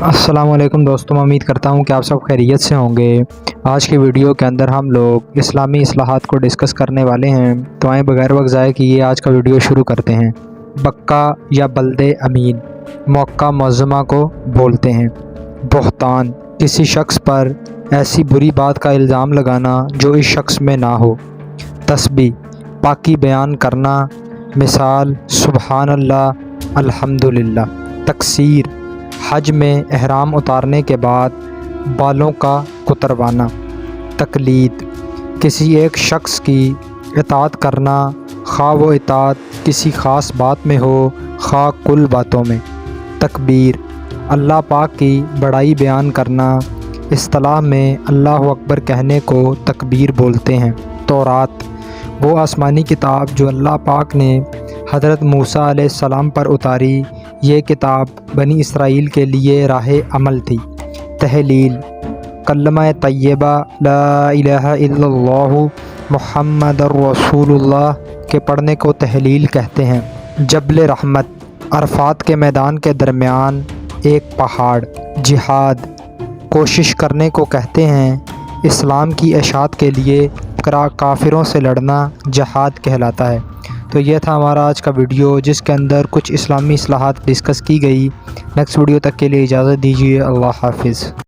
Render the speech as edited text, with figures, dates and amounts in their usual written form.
السلام علیکم دوستوں، میں امید کرتا ہوں کہ آپ سب خیریت سے ہوں گے۔ آج کی ویڈیو کے اندر ہم لوگ اسلامی اصلاحات کو ڈسکس کرنے والے ہیں، تو آئیں بغیر وقت ضائع کیے آج کا ویڈیو شروع کرتے ہیں۔ بکا یا بلد امین موقع معظمہ کو بولتے ہیں۔ بہتان، کسی شخص پر ایسی بری بات کا الزام لگانا جو اس شخص میں نہ ہو۔ تسبیح، پاکی بیان کرنا، مثال سبحان اللہ، الحمدللہ۔ تقصیر، حج میں احرام اتارنے کے بعد بالوں کا کتروانا۔ تقلید، کسی ایک شخص کی اطاعت کرنا، خواہ وہ اطاعت کسی خاص بات میں ہو خواہ کل باتوں میں۔ تکبیر، اللہ پاک کی بڑائی بیان کرنا، اصطلاح میں اللہ اکبر کہنے کو تکبیر بولتے ہیں۔ تورات، وہ آسمانی کتاب جو اللہ پاک نے حضرت موسیٰ علیہ السلام پر اتاری، یہ کتاب بنی اسرائیل کے لیے راہ عمل تھی۔ تحلیل، کلمہ طیبہ لا الہ الا اللہ محمد الرسول اللہ کے پڑھنے کو تحلیل کہتے ہیں۔ جبل رحمت، عرفات کے میدان کے درمیان ایک پہاڑ۔ جہاد، کوشش کرنے کو کہتے ہیں، اسلام کی اشاعت کے لیے کافروں سے لڑنا جہاد کہلاتا ہے۔ تو یہ تھا ہمارا آج کا ویڈیو، جس کے اندر کچھ اسلامی اصلاحات ڈسکس کی گئی۔ نیکسٹ ویڈیو تک کے لیے اجازت دیجیے، اللہ حافظ۔